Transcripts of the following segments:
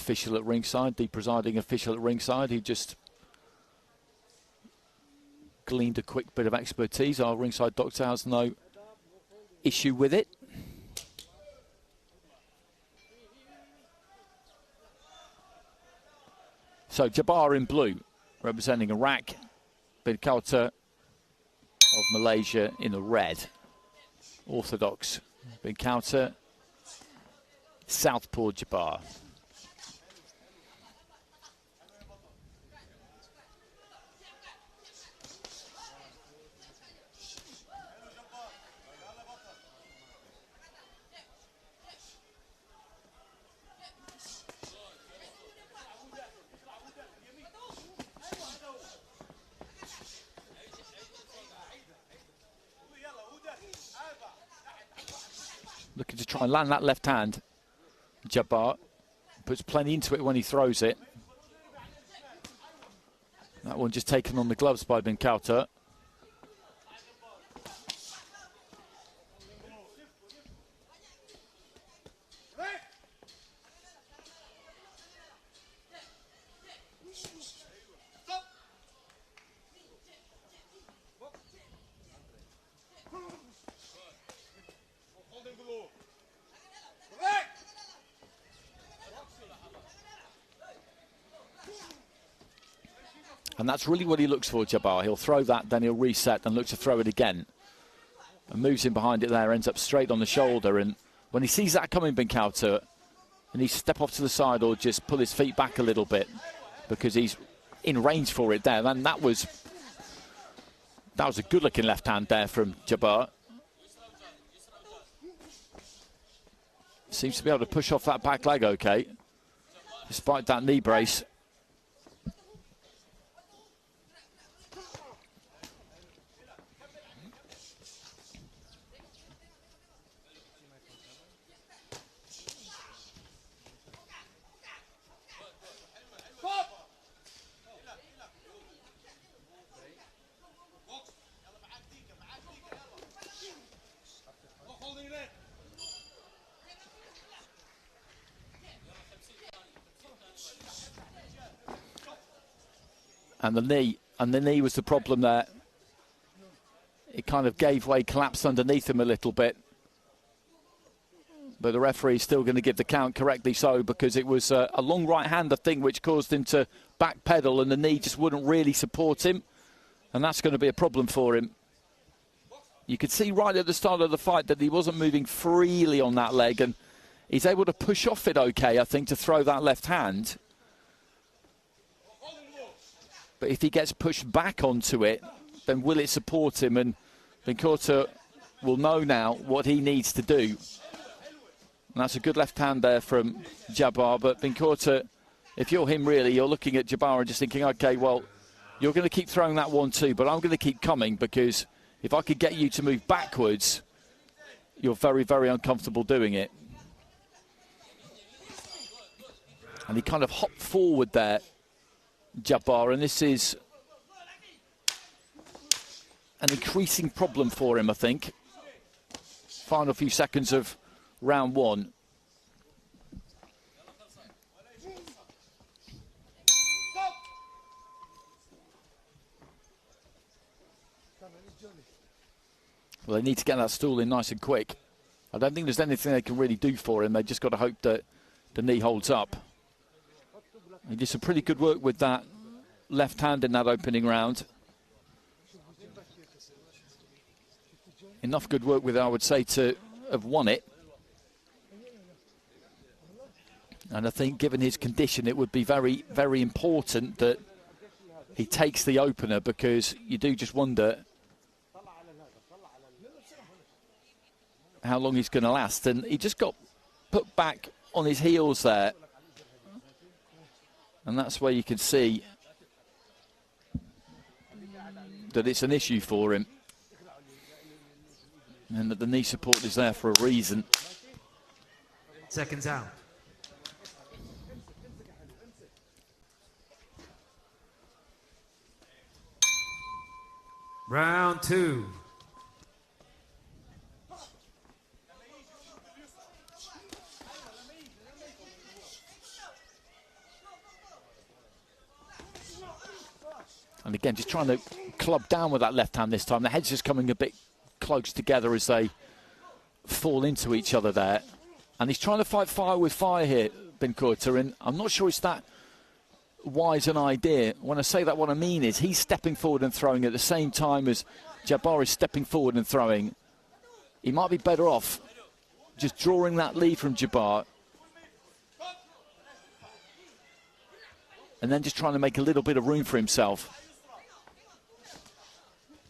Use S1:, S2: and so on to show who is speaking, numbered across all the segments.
S1: official at ringside, the presiding official at ringside, who just gleaned a quick bit of expertise. Our ringside doctor has no issue with it. So Jabbar in blue, representing Iraq. bin Kauthar of Malaysia in the red. Orthodox bin Kauthar. Southpaw Jabbar. Looking to try and land that left hand. Jabbar puts plenty into it when he throws it. That one just taken on the gloves by bin Kauthar. And that's really what he looks for, Jabbar. He'll throw that, then he'll reset and look to throw it again. And moves in behind it there, ends up straight on the shoulder. And when he sees that coming, bin Kauthar, and he step off to the side or just pull his feet back a little bit because he's in range for it there. And that was a good-looking left hand there from Jabbar. Seems to be able to push off that back leg okay, despite that knee brace. And the knee was the problem there. It kind of gave way, collapsed underneath him a little bit. But the referee is still going to give the count, correctly so, because it was a long right-hander thing which caused him to backpedal and the knee just wouldn't really support him. And that's going to be a problem for him. You could see right at the start of the fight that he wasn't moving freely on that leg, and he's able to push off it okay, I think, to throw that left hand. But if he gets pushed back onto it, then will it support him? And bin Kauthar will know now what he needs to do. And that's a good left hand there from Jabbar. But bin Kauthar, if you're him really, you're looking at Jabbar and just thinking, okay, well, you're going to keep throwing that one too, but I'm going to keep coming, because if I could get you to move backwards, you're very, very uncomfortable doing it. And he kind of hopped forward there, Jabbar, and this is an increasing problem for him, I think. Final few seconds of round one. Well, they need to get that stool in nice and quick. I don't think there's anything they can really do for him. They just got to hope that the knee holds up. He did some pretty good work with that left hand in that opening round. Enough good work with it, I would say, to have won it. And I think, given his condition, it would be very, very important that he takes the opener, because you do just wonder how long he's going to last. And he just got put back on his heels there. And that's where you can see that it's an issue for him. And that the knee support is there for a reason.
S2: Seconds out. Round two.
S1: And again, just trying to club down with that left hand this time. The head's just coming a bit close together as they fall into each other there. And he's trying to fight fire with fire here, Kauthar, and I'm not sure it's that wise an idea. When I say that, what I mean is he's stepping forward and throwing at the same time as Jabbar is stepping forward and throwing. He might be better off just drawing that lead from Jabbar and then just trying to make a little bit of room for himself.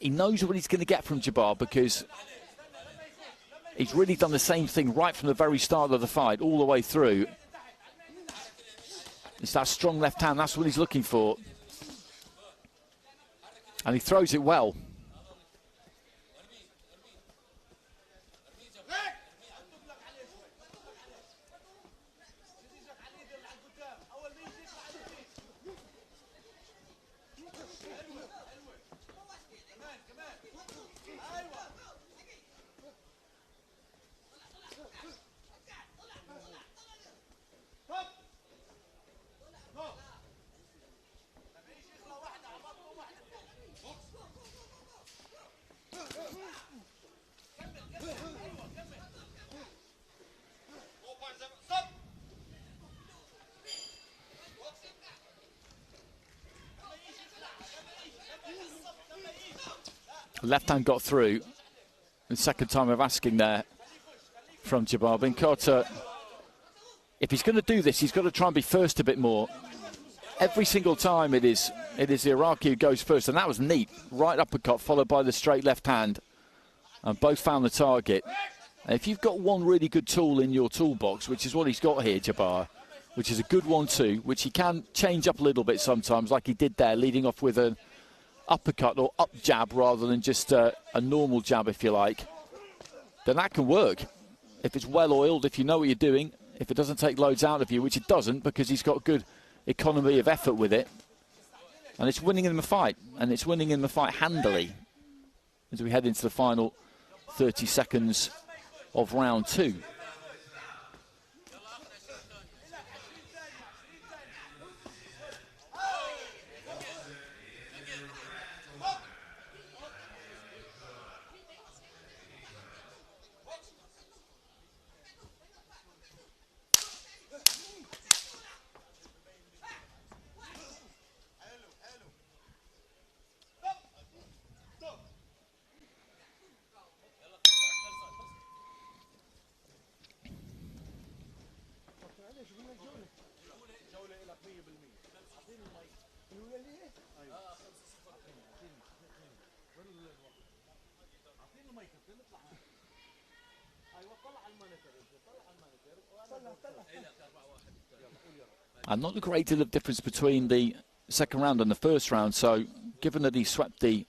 S1: He knows what he's going to get from Jabbar because he's really done the same thing right from the very start of the fight, all the way through. It's that strong left hand, that's what he's looking for. And he throws it well. Left hand got through. The second time of asking there from Jabbar. Kauthar, if he's going to do this, he's got to try and be first a bit more. Every single time it is the IRQ who goes first, and that was neat. Right uppercut followed by the straight left hand, and both found the target. And if you've got one really good tool in your toolbox, which is what he's got here, Jabbar, which is a good one too, which he can change up a little bit sometimes, like he did there, leading off with an uppercut or up jab rather than just a normal jab, if you like, then that can work. If it's well oiled, if you know what you're doing, if it doesn't take loads out of you, which it doesn't because he's got good economy of effort with it. And it's winning in the fight, and it's winning in the fight handily as we head into the final 30 seconds of round two. And not a great deal of difference between the second round and the first round. So given that he swept the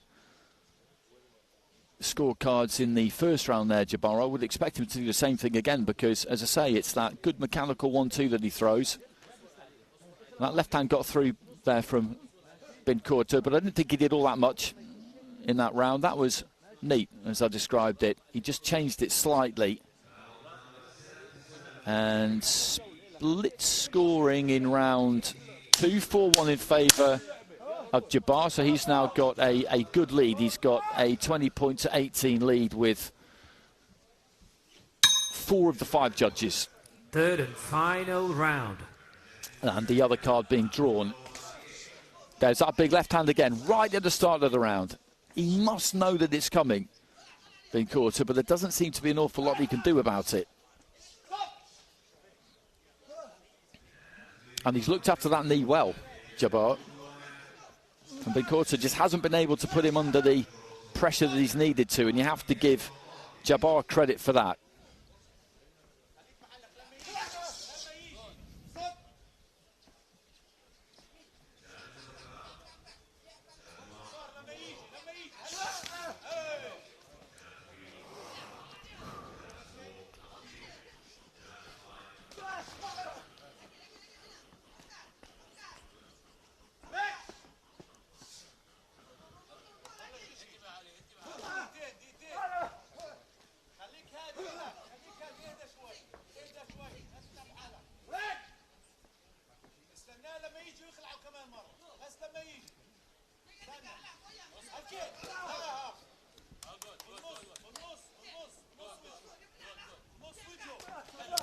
S1: scorecards in the first round there, Jabbar, I would expect him to do the same thing again because, as I say, it's that good mechanical 1-2 that he throws. That left hand got through there from Kauthar, but I didn't think he did all that much in that round. That was neat, as I described it. He just changed it slightly. And split scoring in round 2, 4-1 in favour of Jabbar. So he's now got a good lead. He's got a 20-18 lead with 4 of the 5 judges.
S2: Third and final round.
S1: And the other card being drawn. There's that big left hand again, right at the start of the round. He must know that it's coming, Kauthar, but there doesn't seem to be an awful lot he can do about it. And he's looked after that knee well, Jabbar. And Kauthar just hasn't been able to put him under the pressure that he's needed to, and you have to give Jabbar credit for that.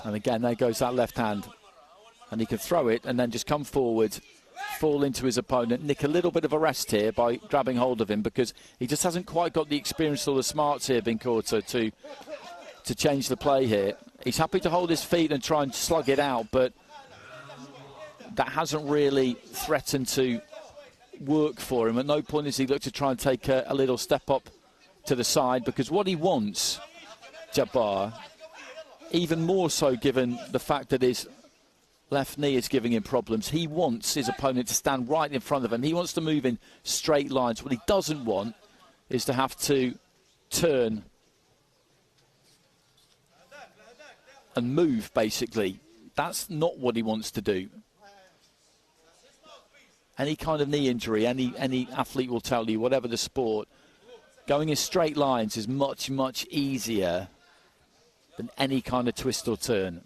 S1: And again, there goes that left hand. And he can throw it and then just come forward, fall into his opponent, nick a little bit of a rest here by grabbing hold of him, because he just hasn't quite got the experience or the smarts here, Kauthar, to change the play here. He's happy to hold his feet and try and slug it out, but that hasn't really threatened to work for him. At no point has he looked to try and take a little step up to the side, because what he wants, Jabbar, even more so given the fact that his left knee is giving him problems, he wants his opponent to stand right in front of him. He wants to move in straight lines. What he doesn't want is to have to turn and move, basically. That's not what he wants to do. Any kind of knee injury, any athlete will tell you, whatever the sport, going in straight lines is much, much easier than any kind of twist or turn.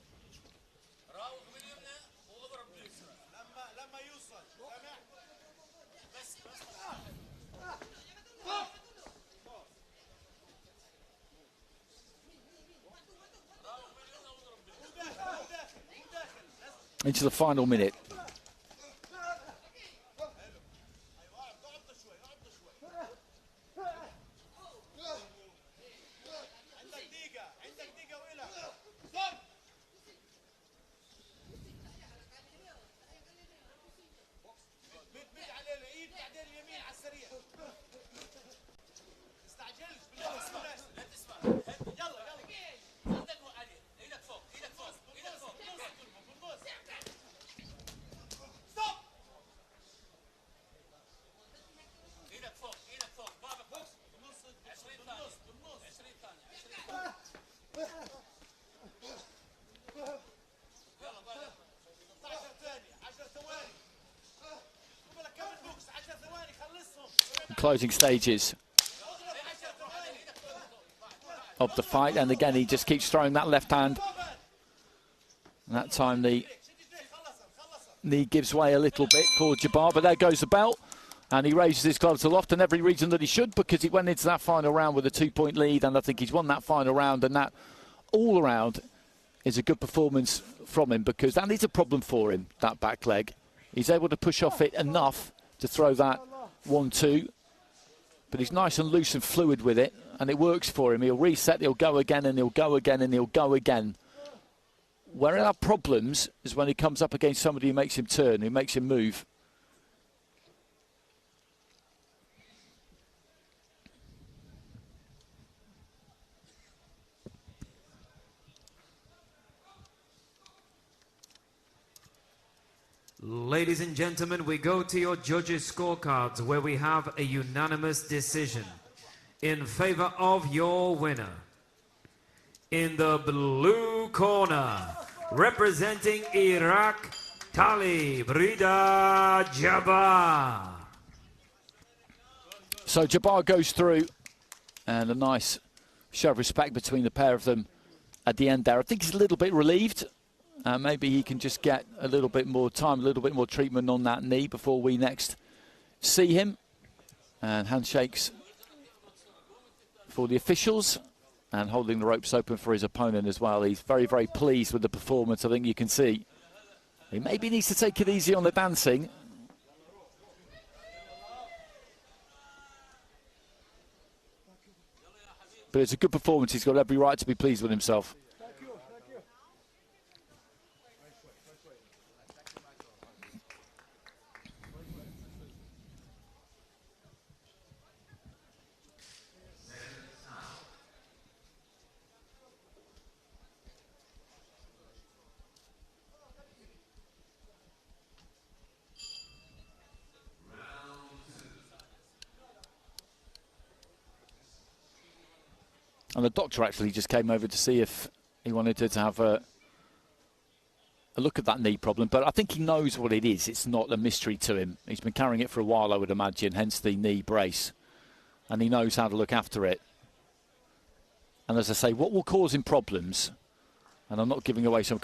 S1: Into the final minute. Closing stages of the fight, and again he just keeps throwing that left hand, and that time the knee gives way a little bit for Jabbar, but there goes the belt, and he raises his gloves aloft, and every reason that he should, because he went into that final round with a 2-point lead, and I think he's won that final round, and that all around is a good performance from him, because that is a problem for him, that back leg. He's able to push off it enough to throw that 1-2, but he's nice and loose and fluid with it, and it works for him. He'll reset, he'll go again, and he'll go again, and he'll go again. Where he'll have problems is when he comes up against somebody who makes him turn, who makes him move.
S2: Ladies and gentlemen, we go to your judges' scorecards, where we have a unanimous decision in favor of your winner. In the blue corner, representing Iraq, Talib, Reda, Jabbar.
S1: So Jabbar goes through, and a nice show of respect between the pair of them at the end there. I think he's a little bit relieved. Maybe he can just get a little bit more time, a little bit more treatment on that knee before we next see him. And handshakes for the officials, and holding the ropes open for his opponent as well. He's very, very pleased with the performance. I think you can see he maybe needs to take it easy on the dancing. But it's a good performance. He's got every right to be pleased with himself. And the doctor actually just came over to see if he wanted to have a look at that knee problem. But I think he knows what it is. It's not a mystery to him. He's been carrying it for a while, I would imagine, hence the knee brace. And he knows how to look after it. And as I say, what will cause him problems, and I'm not giving away some